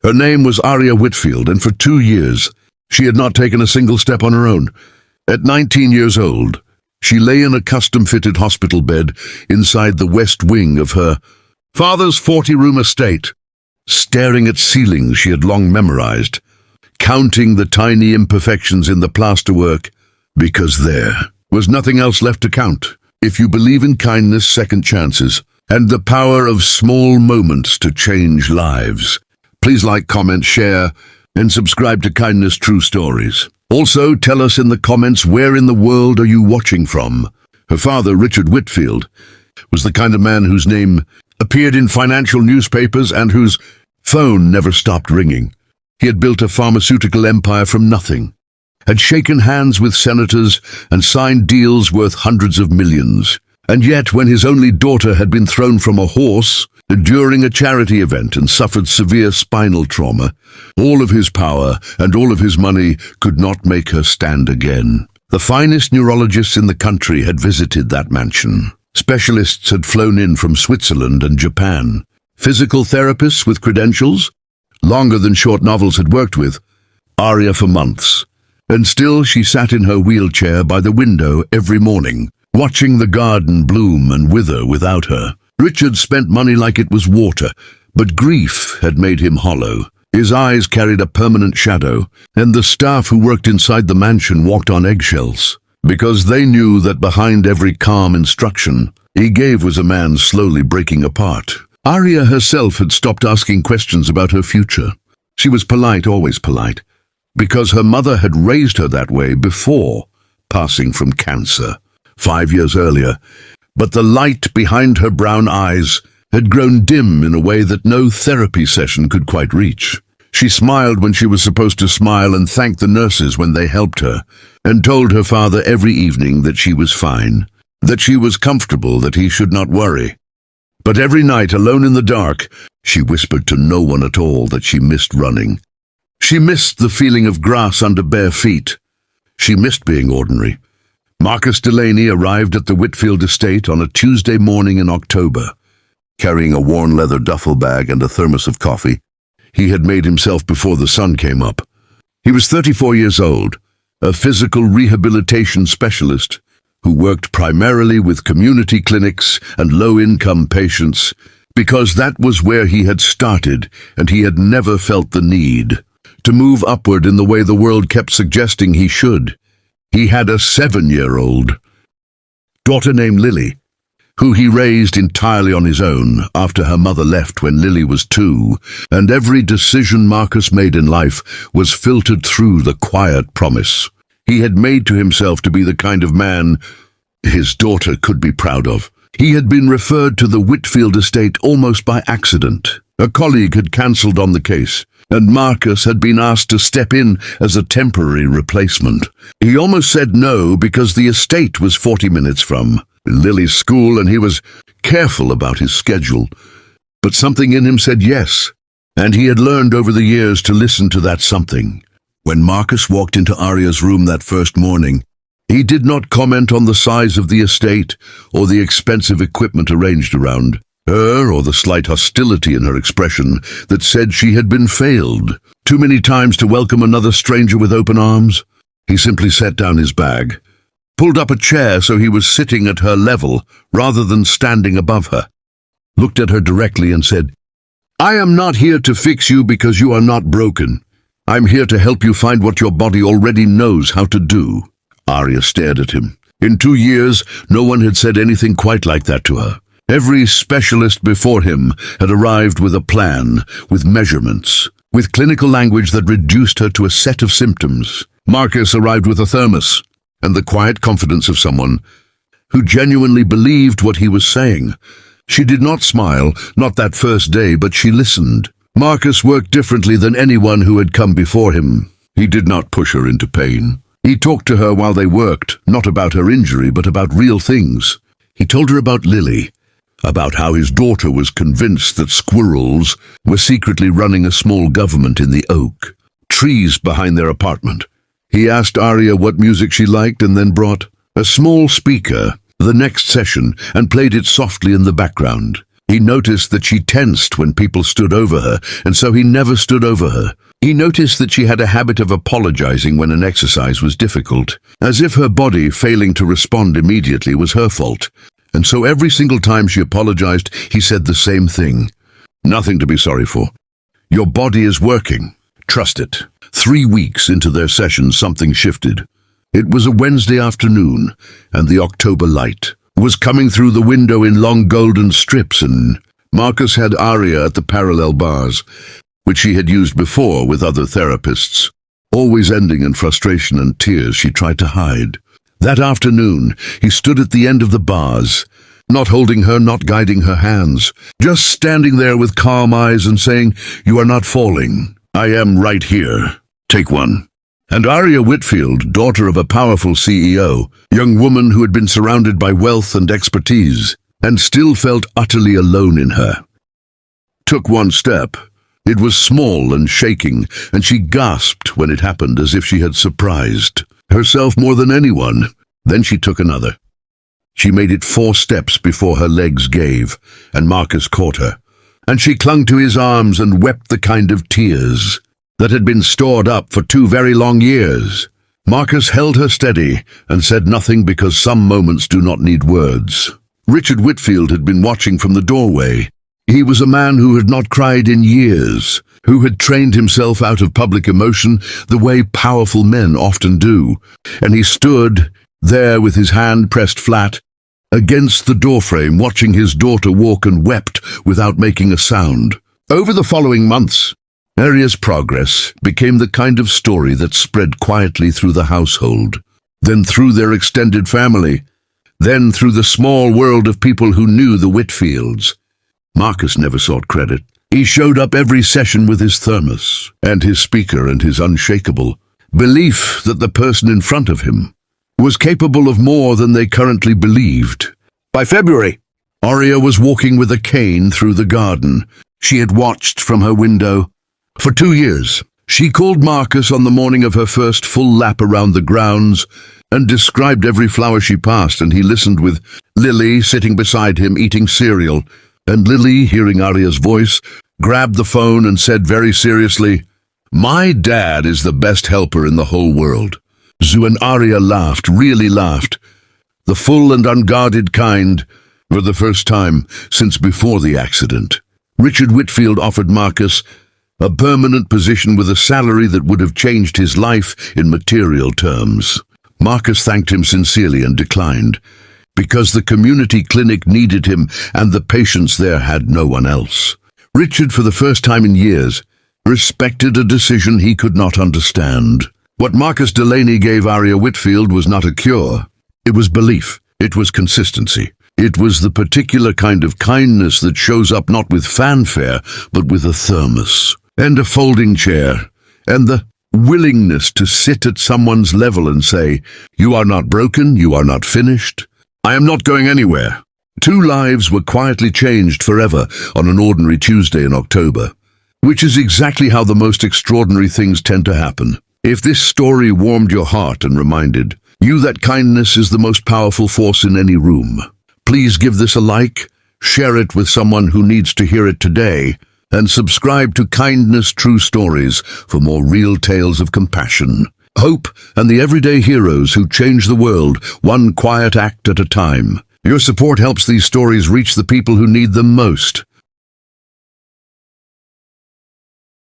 Her name was Arya Whitfield, and for 2 years, she had not taken a single step on her own. At 19 years old, she lay in a custom-fitted hospital bed inside the west wing of her father's 40-room estate, staring at ceilings she had long memorized, counting the tiny imperfections in the plasterwork, because there was nothing else left to count. If you believe in kindness, second chances, and the power of small moments to change lives, please like, comment, share, and subscribe to Kindness True Stories. Also, tell us in the comments, where in the world are you watching from? Her father, Richard Whitfield, was the kind of man whose name appeared in financial newspapers and whose phone never stopped ringing. He had built a pharmaceutical empire from nothing, had shaken hands with senators and signed deals worth hundreds of millions. And yet, when his only daughter had been thrown from a horse during a charity event and suffered severe spinal trauma, all of his power and all of his money could not make her stand again. The finest neurologists in the country had visited that mansion. Specialists had flown in from Switzerland and Japan. Physical therapists with credentials, longer than short novels had worked with Arya for months. And still she sat in her wheelchair by the window every morning, watching the garden bloom and wither without her. Richard spent money like it was water, but grief had made him hollow. His eyes carried a permanent shadow, and the staff who worked inside the mansion walked on eggshells, because they knew that behind every calm instruction he gave was a man slowly breaking apart. Arya herself had stopped asking questions about her future. She was polite, always polite, because her mother had raised her that way before passing from cancer 5 years earlier, but the light behind her brown eyes had grown dim in a way that no therapy session could quite reach. She smiled when she was supposed to smile and thanked the nurses when they helped her, and told her father every evening that she was fine, that she was comfortable, that he should not worry. But every night, alone in the dark, she whispered to no one at all that she missed running. She missed the feeling of grass under bare feet. She missed being ordinary. Marcus Delaney arrived at the Whitfield estate on a Tuesday morning in October, carrying a worn leather duffel bag and a thermos of coffee. He had made himself before the sun came up. He was 34 years old, a physical rehabilitation specialist who worked primarily with community clinics and low-income patients, because that was where he had started, and he had never felt the need to move upward in the way the world kept suggesting he should. He had a 7-year-old daughter named Lily, who he raised entirely on his own after her mother left when Lily was 2, and every decision Marcus made in life was filtered through the quiet promise he had made to himself to be the kind of man his daughter could be proud of. He had been referred to the Whitfield estate almost by accident. A colleague had cancelled on the case, and Marcus had been asked to step in as a temporary replacement. He almost said no because the estate was 40 minutes from Lily's school, and he was careful about his schedule. But something in him said yes, and he had learned over the years to listen to that something. When Marcus walked into Arya's room that first morning, he did not comment on the size of the estate or the expensive equipment arranged around her, or the slight hostility in her expression that said she had been failed too many times to welcome another stranger with open arms. He simply set down his bag, pulled up a chair so he was sitting at her level rather than standing above her, looked at her directly and said, "I am not here to fix you because you are not broken. I'm here to help you find what your body already knows how to do." Arya stared at him. In 2 years, no one had said anything quite like that to her. Every specialist before him had arrived with a plan, with measurements, with clinical language that reduced her to a set of symptoms. Marcus arrived with a thermos and the quiet confidence of someone who genuinely believed what he was saying. She did not smile, not that first day, but she listened. Marcus worked differently than anyone who had come before him. He did not push her into pain. He talked to her while they worked, not about her injury, but about real things. He told her about Lily, about how his daughter was convinced that squirrels were secretly running a small government in the oak trees behind their apartment. He asked Arya what music she liked and then brought a small speaker the next session and played it softly in the background. He noticed that she tensed when people stood over her, and so he never stood over her. He noticed that she had a habit of apologizing when an exercise was difficult, as if her body failing to respond immediately was her fault. And so every single time she apologized, he said the same thing. Nothing to be sorry for. Your body is working. Trust it. 3 weeks into their session, something shifted. It was a Wednesday afternoon, and the October light was coming through the window in long golden strips, and Marcus had Arya at the parallel bars, which she had used before with other therapists, always ending in frustration and tears she tried to hide. That afternoon, he stood at the end of the bars, not holding her, not guiding her hands, just standing there with calm eyes and saying, "You are not falling. I am right here. Take one." And Arya Whitfield, daughter of a powerful CEO, young woman who had been surrounded by wealth and expertise, and still felt utterly alone in her, took one step. It was small and shaking, and she gasped when it happened as if she had surprised herself more than anyone. Then she took another. She made it 4 steps before her legs gave, and Marcus caught her, and she clung to his arms and wept the kind of tears that had been stored up for 2 very long years. Marcus held her steady and said nothing because some moments do not need words. Richard Whitfield had been watching from the doorway. He was a man who had not cried in years, who had trained himself out of public emotion the way powerful men often do, and he stood there with his hand pressed flat against the doorframe, watching his daughter walk, and wept without making a sound. Over the following months, Arya's progress became the kind of story that spread quietly through the household, then through their extended family, then through the small world of people who knew the Whitfields. Marcus never sought credit. He showed up every session with his thermos and his speaker and his unshakable belief that the person in front of him was capable of more than they currently believed. By February, Arya was walking with a cane through the garden she had watched from her window for 2 years. She called Marcus on the morning of her first full lap around the grounds and described every flower she passed, and he listened with Lily sitting beside him eating cereal. And Lily, hearing Arya's voice, grabbed the phone and said very seriously, "My dad is the best helper in the whole world." Zu and Arya laughed, really laughed, the full and unguarded kind, for the first time since before the accident. Richard Whitfield offered Marcus a permanent position with a salary that would have changed his life in material terms. Marcus thanked him sincerely and declined, because the community clinic needed him and the patients there had no one else. Richard, for the first time in years, respected a decision he could not understand. What Marcus Delaney gave Arya Whitfield was not a cure. It was belief. It was consistency. It was the particular kind of kindness that shows up not with fanfare, but with a thermos and a folding chair, and the willingness to sit at someone's level and say, "You are not broken, you are not finished. I am not going anywhere." 2 lives were quietly changed forever on an ordinary Tuesday in October, which is exactly how the most extraordinary things tend to happen. If this story warmed your heart and reminded you that kindness is the most powerful force in any room, please give this a like, share it with someone who needs to hear it today, and subscribe to Kindness True Stories for more real tales of compassion, hope, and the everyday heroes who change the world one quiet act at a time. Your support helps these stories reach the people who need them most.